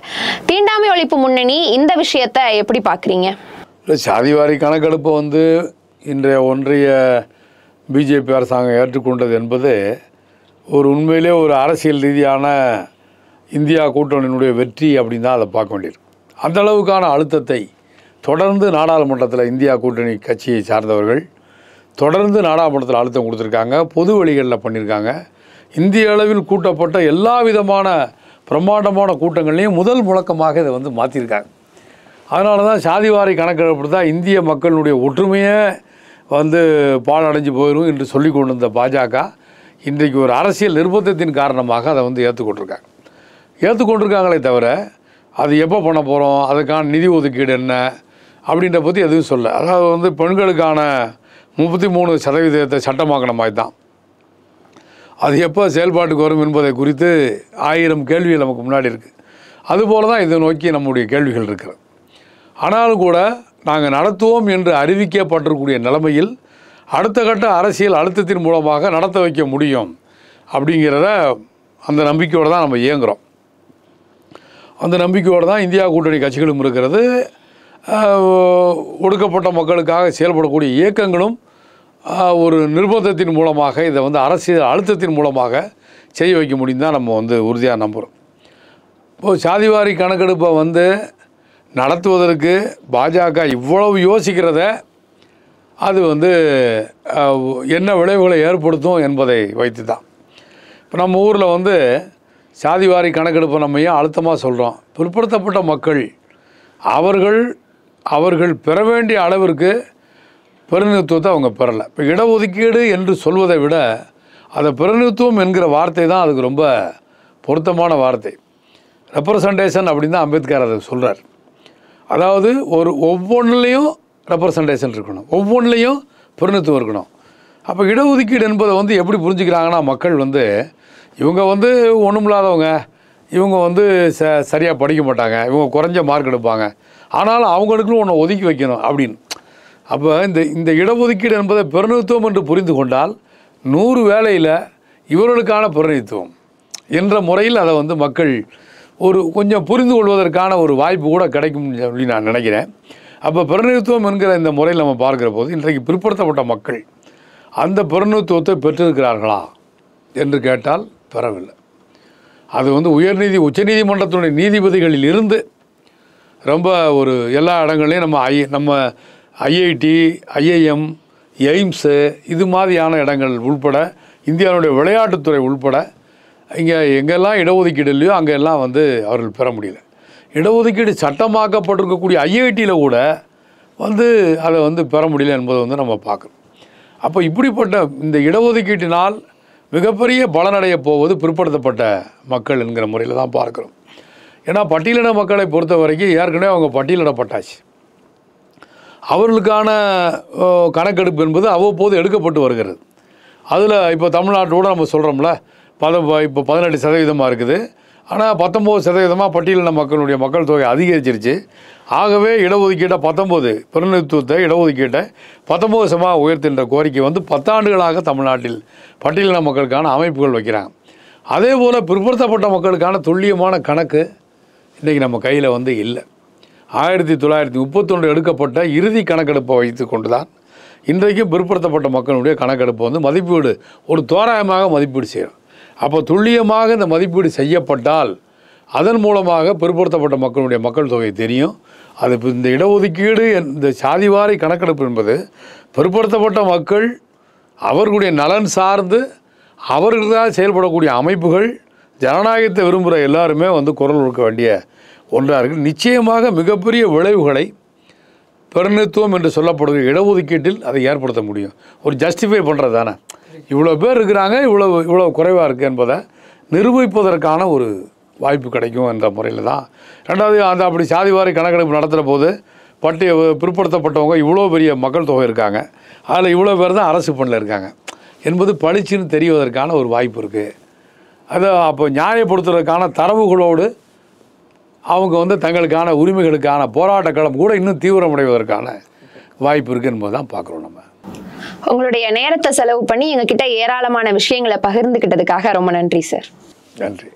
தீண்டாமை ஒழிப்பு முன்னணி இந்த விஷயத்தை எப்படி பாக்குறீங்க? சாதிவாரி கணக்கெடுப்பு வந்து இன்றைய ஒன்றிய பிஜேபி அரசாங்கம் ஏற்றுக்கொண்டது என்பது ஒரு உண்மையிலே ஒரு அரசியல் ரீதியான இந்தியா கூட்டணியினுடைய வெற்றி அப்படின்னு தான் அதை பார்க்க வேண்டியிருக்கு. அந்த அளவுக்கான அழுத்தத்தை தொடர்ந்து நாடாளுமன்றத்தில் இந்தியா கூட்டணி கட்சியை சார்ந்தவர்கள் தொடர்ந்து நாடாளுமன்றத்தில் அழுத்தம் கொடுத்துருக்காங்க. பொது வழிகளில் பண்ணியிருக்காங்க. இந்திய அளவில் கூட்டப்பட்ட எல்லா விதமான பிரம்மாண்டமான கூட்டங்கள்லையும் முதல் முழக்கமாக இதை வந்து மாற்றிருக்காங்க. அதனால தான் சாதிவாரி கணக்கெடுப்பு தான் இந்திய மக்களுடைய ஒற்றுமையே வந்து பாழடைஞ்சு போயிடும் என்று சொல்லி கொண்டு வந்த பாஜக இன்றைக்கு ஒரு அரசியல் நிர்பந்தத்தின் காரணமாக அதை வந்து ஏற்றுக்கொண்டிருக்காங்களே தவிர அது எப்போ பண்ண போகிறோம், அதுக்கான நிதி ஒதுக்கீடு என்ன அப்படின்ற பற்றி எதுவும் சொல்ல. அதாவது வந்து பெண்களுக்கான 33% சட்டமாக்கின மாதிரி தான். அது எப்போ செயல்பாட்டுக்கு வரும் என்பதை குறித்து 1000 கேள்விகள் நமக்கு முன்னாடி இருக்குது. அதுபோல் தான் இதை நோக்கி நம்முடைய கேள்விகள் இருக்கிறது. ஆனாலும் கூட நாங்கள் நடத்துவோம் என்று அறிவிக்கப்பட்டிருக்கக்கூடிய நிலைமையில் அடுத்த கட்ட அரசியல் அழுத்தத்தின் மூலமாக நடத்த வைக்க முடியும் அப்படிங்கிறத அந்த நம்பிக்கையோடு தான் நம்ம இயங்குகிறோம். அந்த நம்பிக்கையோடு தான் இந்தியா கூட்டணி கட்சிகளும் இருக்கிறது. ஒடுக்கப்பட்ட மக்களுக்காக செயல்படக்கூடிய இயக்கங்களும் ஒரு நிர்பந்தத்தின் மூலமாக இதை வந்து அரசியல் அழுத்தத்தின் மூலமாக செய்ய வைக்க முடியும் தான் நம்ம வந்து உறுதியாக நம்புகிறோம். இப்போது சாதிவாரி கணக்கெடுப்பை வந்து நடத்துவதற்கு பாஜக இவ்வளவு யோசிக்கிறத அது வந்து என்ன விளைவுகளை ஏற்படுத்தும் என்பதை வைத்து தான். இப்போ நம்ம ஊரில் வந்து சாதிவாரி கணக்கெடுப்பை நம்ம ஏன் அழுத்தமாக சொல்கிறோம், பிற்படுத்தப்பட்ட மக்கள் அவர்கள் பெற வேண்டிய அளவிற்கு பிரதிநிதித்துவத்தை அவங்க பெறலை. இப்போ இடஒதுக்கீடு என்று சொல்வதை விட அதை பிரதிநிதித்துவம் என்கிற வார்த்தை தான் அதுக்கு ரொம்ப பொருத்தமான வார்த்தை. ரெப்ரசன்டேஷன் அப்படின்னு தான் அம்பேத்கர் அதை சொல்கிறார். அதாவது ஒவ்வொன்றுலேயும் ரெப்ரசன்டேஷன் இருக்கணும், ஒவ்வொன்றுலேயும் பிரதிநிதித்துவம் இருக்கணும். அப்போ இடஒதுக்கீடு என்பதை வந்து எப்படி புரிஞ்சுக்கிறாங்கன்னா, மக்கள் வந்து இவங்க வந்து ஒன்றுமில்லாதவங்க, இவங்க வந்து சரியாக படிக்க மாட்டாங்க, இவங்க குறைஞ்ச மார்க் எடுப்பாங்க, ஆனாலும் அவங்களுக்குன்னு ஒன்று ஒதுக்கி வைக்கணும் அப்படின்னு. அப்போ இந்த இடஒதுக்கீடு என்பதை பிரதிநிதித்துவம் என்று புரிந்து கொண்டால் 100 வேலையில் இவர்களுக்கான பிரதிநிதித்துவம் என்ற முறையில் அதை வந்து மக்கள் கொஞ்சம் புரிந்து கொள்வதற்கான ஒரு வாய்ப்பு கூட கிடைக்கும் அப்படின்னு நான் நினைக்கிறேன். அப்போ பிரதிநிதித்துவம் என்கிற இந்த முறையில் நம்ம பார்க்குற போது இன்றைக்கு பிற்படுத்தப்பட்ட மக்கள் அந்த பிரதிநிதித்துவத்தை பெற்றிருக்கிறார்களா என்று கேட்டால் பெறவில்லை. அது வந்து உச்சநீதிமன்றத்தினுடைய நீதிபதிகளில் இருந்து ரொம்ப எல்லா இடங்கள்லையும் நம்ம ஐஐடி, ஐஐஎம், எய்ம்ஸு இது மாதிரியான இடங்கள் உள்பட இந்தியாவுடைய விளையாட்டுத்துறை உள்பட இங்கே எங்கெல்லாம் இடஒதுக்கீடு இல்லையோ அங்கெல்லாம் வந்து அவர்கள் பெற முடியல. இடஒதுக்கீடு சட்டமாக்கப்பட்டிருக்கக்கூடிய ஐஐடியில் கூட வந்து அதை வந்து பெற முடியல என்பதை வந்து நம்ம பார்க்குறோம். அப்போ இப்படிப்பட்ட இந்த இடஒதுக்கீட்டினால் மிகப்பெரிய பலனடைய போவது பிற்படுத்தப்பட்ட மக்கள் என்கிற முறையில் தான் பார்க்குறோம். ஏன்னா பட்டியலின மக்களை பொறுத்த வரைக்கும் ஏற்கனவே அவங்க பட்டியலிடப்பட்டாச்சு. அவர்களுக்கான கணக்கெடுப்பு என்பது அவ்வப்போது எடுக்கப்பட்டு வருகிறது. அதில் இப்போ தமிழ்நாட்டோட நம்ம சொல்கிறோம்ல, இப்போ 18% இருக்குது. ஆனால் 19% பட்டியலின மக்கள் தொகை அதிகரிச்சிருச்சு. ஆகவே இடஒதுக்கீட்டை 19 பிரதிநிதித்துவத்தை இடஒதுக்கீட்டை 19% உயர்த்துகின்ற கோரிக்கை வந்து 10 ஆண்டுகளாக தமிழ்நாட்டில் பட்டியலின மக்களுக்கான அமைப்புகள் வைக்கிறாங்க. அதே போல் பிற்படுத்தப்பட்ட மக்களுக்கான துல்லியமான கணக்கு இன்றைக்கி நம்ம கையில் வந்து இல்லை. 1931 எடுக்கப்பட்ட இறுதி கணக்கெடுப்பை வைத்து கொண்டு தான் இன்றைக்கு பிற்படுத்தப்பட்ட மக்களுடைய கணக்கெடுப்பு வந்து மதிப்பீடு தோராயமாக மதிப்பீடு செய்யணும். அப்போ துல்லியமாக இந்த மதிப்பீடு செய்யப்பட்டால் அதன் மூலமாக பிற்படுத்தப்பட்ட மக்களுடைய மக்கள் தொகை தெரியும். அது இப்போ இந்த இடஒதுக்கீடு, இந்த சாதிவாரி கணக்கெடுப்பு என்பது பிற்படுத்தப்பட்ட மக்கள் அவர்களுடைய நலன் சார்ந்து அவர்களுக்காக செயல்படக்கூடிய அமைப்புகள், ஜனநாயகத்தை விரும்புகிற எல்லாருமே வந்து குரல் கொடுக்க வேண்டிய ஒன்றாக இருக்குது. நிச்சயமாக மிகப்பெரிய விளைவுகளை பிரதிநிதித்துவம் என்று சொல்லப்படுகிற இடஒதுக்கீட்டில் அதை ஏற்படுத்த முடியும். ஒரு ஜஸ்டிஃபை பண்ணுறது தானே, இவ்வளோ பேர் இருக்கிறாங்க, இவ்வளோ குறைவாக இருக்குது என்பதை நிரூபிப்பதற்கான ஒரு வாய்ப்பு கிடைக்கும் என்ற முறையில் தான். ரெண்டாவது, அந்த அப்படி சாதிவாரி கணக்கெடுப்பு நடத்துகிற போது பிற்படுத்தப்பட்டவங்க இவ்வளோ பெரிய மக்கள் தொகை இருக்காங்க, அதில் இவ்வளோ பேர் தான் அரசு பணியில் இருக்காங்க என்பது பளிச்சுன்னு தெரிவதற்கான ஒரு வாய்ப்பு இருக்குது. அதை அப்போ நியாயப்படுத்துவதற்கான தரவுகளோடு அவங்க வந்து தங்களுக்கான உரிமைகளுக்கான போராட்ட களம் கூட இன்னும் தீவிரமடைவதற்கான வாய்ப்பு இருக்குது என்பது தான் பார்க்குறோம். நம்ம உங்களுடைய நேரத்தை செலவு பண்ணி எங்ககிட்ட ஏராளமான விஷயங்களை பகிர்ந்துக்கிட்டதுக்காக ரொம்ப நன்றி சார். நன்றி.